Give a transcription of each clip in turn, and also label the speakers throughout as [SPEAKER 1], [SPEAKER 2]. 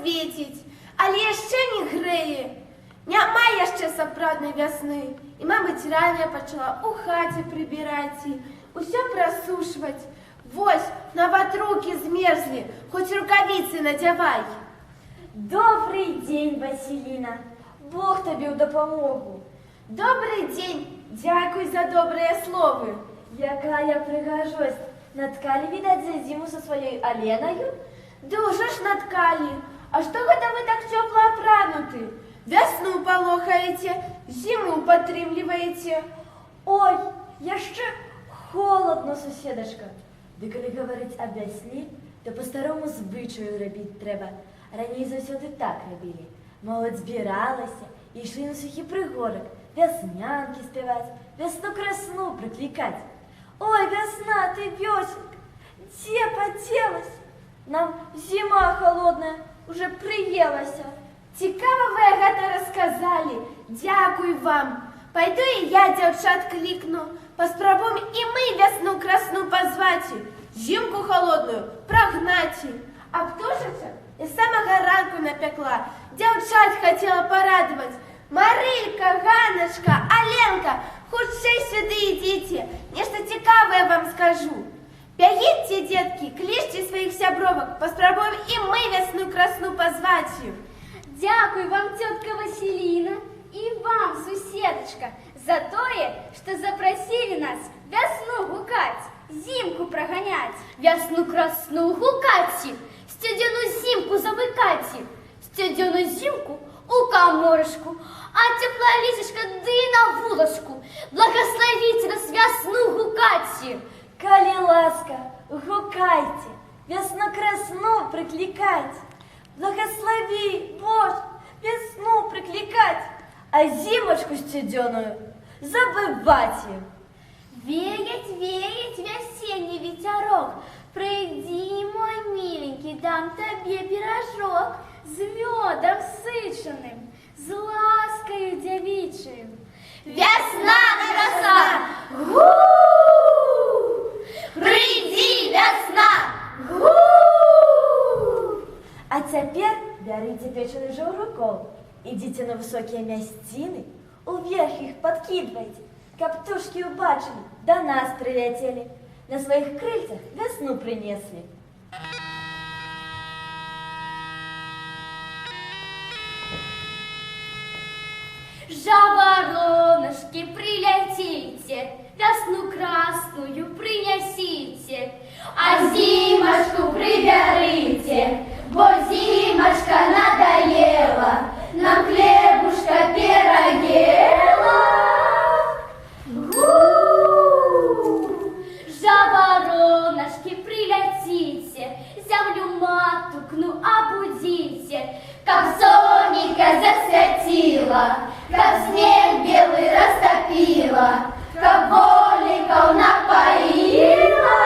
[SPEAKER 1] свеціць, але яшчэ не грэе. Няма яшчэ сапраўднай вясны. І, мабыць, ранее пачала у хаце прыбіраць і ўсё прасушваць. Вось, нават рукі змерзлі, хоць рукавіцы надзявай.
[SPEAKER 2] Добрый день, Василина. Бог тебе в допомогу.
[SPEAKER 1] Добрый день, дзякуй за добрыя словы.
[SPEAKER 2] Якая прыгажосць. Наткали, видать, за зиму со своей Аленою?
[SPEAKER 1] Дужа ж наткалі. А што гэта вы так цёпла апрануты? Вясну палохаеце, зіму падтрымліваеце.
[SPEAKER 2] Ой, яшчэ холодно, суседачка. Ды калі говорить об вясне, то по-старому звычаю рабіць трэба. Раней заўсёды так рабілі. Моладзь збіралася, ішлі на сухі прыгорак, вяснянкі спяваць, весну-красну прыклікаць. Ой, весна, ты вёсенька, где поделась? Нам зима холодная уже приелася.
[SPEAKER 1] Цікава вы гэта расказалі. Дзякуй вам. Пайду і я дзяўчат клікну. Паспрабуем і мы вясну-красну пазваць. Зімку холодную прагнаць. А птушачак і з самага ранку напякла. Дзяўчат хацела парадаваць. Марылька, Ганначка, Аленка, хутчэй сюды ідзіце. Нешта цікавае вам скажу. Бягіце, дзеткі, клічце сваіх сябровак. Паспрабуем і мы вясну-красну пазваць.
[SPEAKER 3] Дякую вам, тетка Василина, и вам, суседочка, за тое, что запросили нас весну гукать, зимку прогонять.
[SPEAKER 4] Весну-красну гукать, студеную зимку замыкать, студеную зимку у каморышку, а теплая лисичка да и на вулочку. Благословите нас весну гукать.
[SPEAKER 2] Коли ласка, гукайте, весну-красну прикликать. Благослови, Боже, весну прикликать, а зимочку студеную забывать им.
[SPEAKER 4] Веет, веет весенний ветерок, пройди, мой миленький, дам тебе пирожок с медом сыченым, с ласкою девичьей. Весна краса! Приди, весна!
[SPEAKER 2] А цяпер бярыце печаны жаўрукоў, ідзіце на высокія мясціны, уверх іх падкідвайце, каб птушкі ўбачылі, да нас прыляцелі, на сваіх крыльцах вясну прынеслі.
[SPEAKER 4] Жаворонышки, прилетите, весну красную принесите, а зимочку приберите, бо зимочка надоела, нам хлебушка пирогела. Жаворонышки, прилетите, землю матукну обудите, как сонечко засветила, как снег белый растопила, как воликов напоила.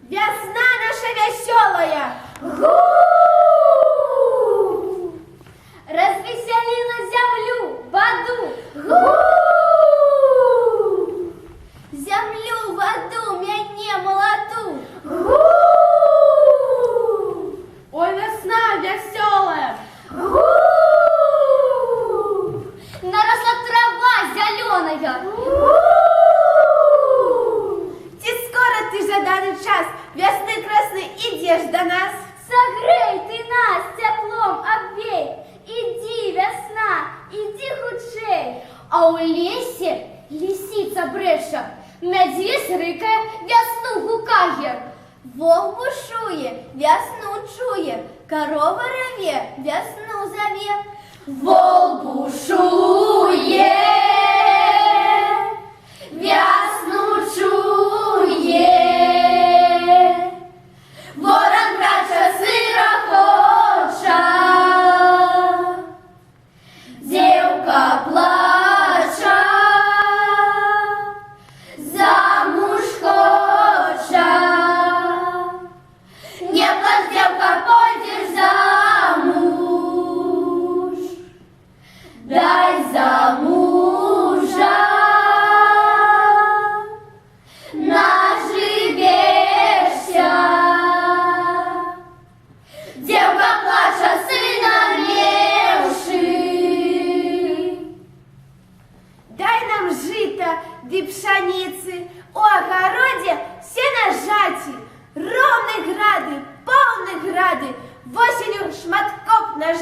[SPEAKER 1] Весна наша веселая!
[SPEAKER 4] Развеселила землю, воду, землю, воду, мяне молоду.
[SPEAKER 1] Ой, весна веселая!
[SPEAKER 4] Наросла трава зеленая.
[SPEAKER 1] Ці скоро ты жаданый час весны красной идешь до нас?
[SPEAKER 4] Согрей ты нас теплом обвей. Иди, весна, иди худшей. А у лесе лисица бреша, медведь рыкає, весну гукає. Вовк бушує, весну чує, корова реве, весну зове. Вовк бушує, весну чує. Ворон краче сирохоча, дівка плача, замуж хоча. Не плачь, девка, пойдешь замуж, дай замуж.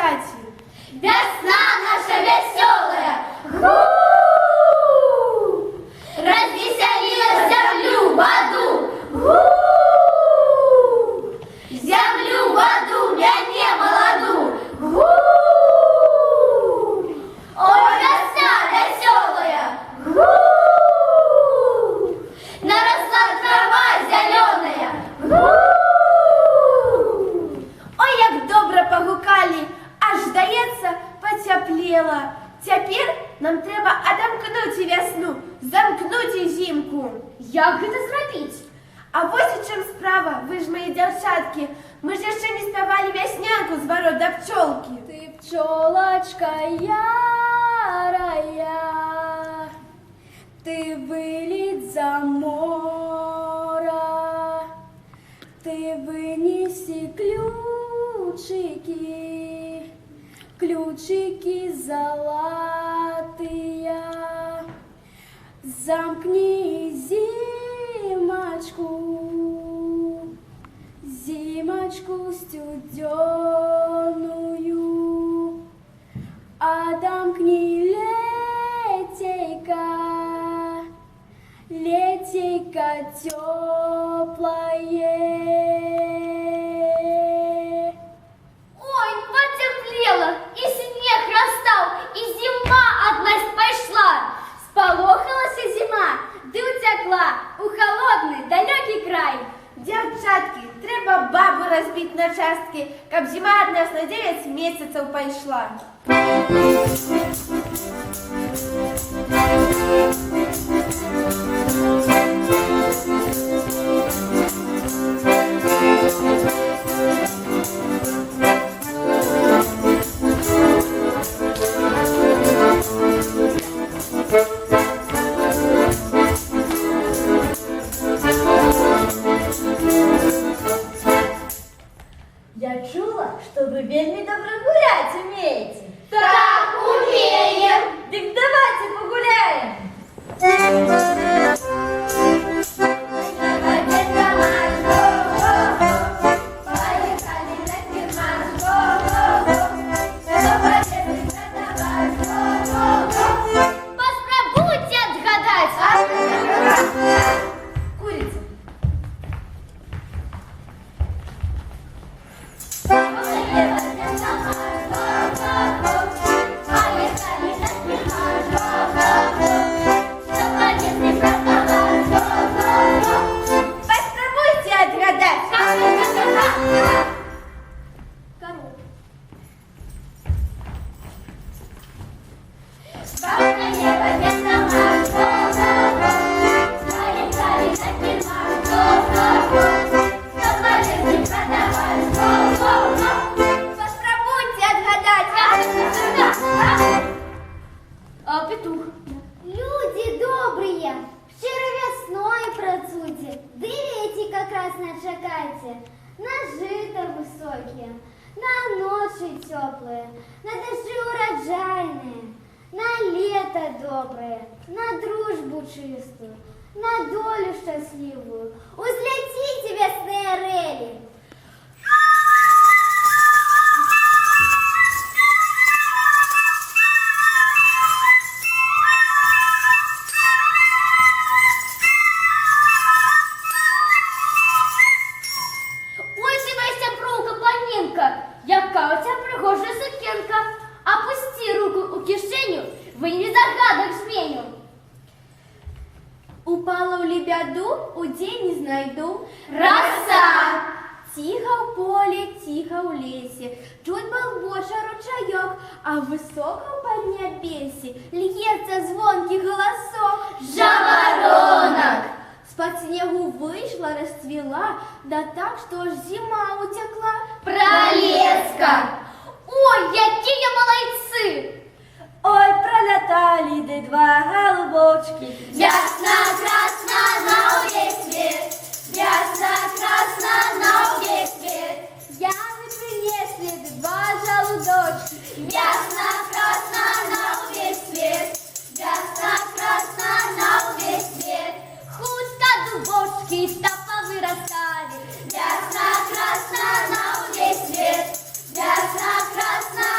[SPEAKER 1] дзяўчаці.
[SPEAKER 4] Весна наша веселая, развеселила землю, воду, землю, воду, мяне молоду. Ой, весна веселая, наросла трава зеленая.
[SPEAKER 1] Ой, як добра пагукалі, аж, здаецца, пацяплела. Цяпер нам трэба адамкнуць і вясну, замкнуць і зімку.
[SPEAKER 4] Як гэта зрабіць?
[SPEAKER 1] А вось у чым справа, вы ж мае дзяўчаткі. Мы ж яшчэ не спявалі вяснянку з варот да пчолкі.
[SPEAKER 3] Ты пчелочка ярая, ты вылет за мора, ты вынеси ключики, ключики золотые, замкни зимочку, зимочку студеную, отомкни летейка, летейка теплое.
[SPEAKER 4] Ой, потеплело, и снег растал, и зима одна пошла. Сполохалась зима, да утекла у холодный далекий край.
[SPEAKER 1] Дзяўчаткі, трэба бабу разбіць на часткі, каб зіма ад нас на 9 месяцаў пайшла.
[SPEAKER 2] Я чула, что вы вельми добро гулять умеете.
[SPEAKER 4] Так, умеем.
[SPEAKER 2] Так давайте погуляем.
[SPEAKER 4] Попробуйте отгадать.
[SPEAKER 1] Курица. Попробуйте отгадать. Попробуйте отгадать.
[SPEAKER 4] А петух?
[SPEAKER 3] Люди добрые, вчера весной працуйте, да и лети как раз начакайте. На жито высокие, на ночи теплые, на дожди урожайные, на лето доброе, на дружбу чистую, на долю счастливую. Узлетите, весные рели.
[SPEAKER 4] Ой, ти Вася прука, панінка, яка у тебе пригожа сукенка. Опусти руку у кишеню, вийми загадок зменю.
[SPEAKER 1] Упала у лебяду, у день не знайду.
[SPEAKER 4] Роса!
[SPEAKER 1] Тихо в поле, тихо в лесе, чуть болбоша ручаек, а в высоком поднебесе льется звонкий голосок.
[SPEAKER 4] Жаворонок!
[SPEAKER 1] С-под снегу вышла, расцвела, да так, что аж зима утекла.
[SPEAKER 4] Пролеска! Ой, какие молодцы!
[SPEAKER 2] Ой, пролетали да два голубочки.
[SPEAKER 4] Ясно-красно на весь свет, ясно-красно на весь свет.
[SPEAKER 3] Яны принесли два желудочки.
[SPEAKER 4] Ясно-красно на весь свет, ясно-красно на весь свет. Хустка дубовки стопа вырастали, ясно-красно на весь свет, ясно-красно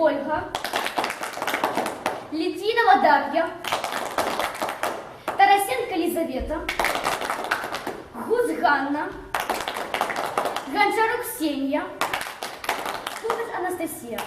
[SPEAKER 4] Ольга, Литвинова Дарья, Тарасенко Лизавета, Гуц Ганна, Гончарук Ксения, Кубец Анастасия.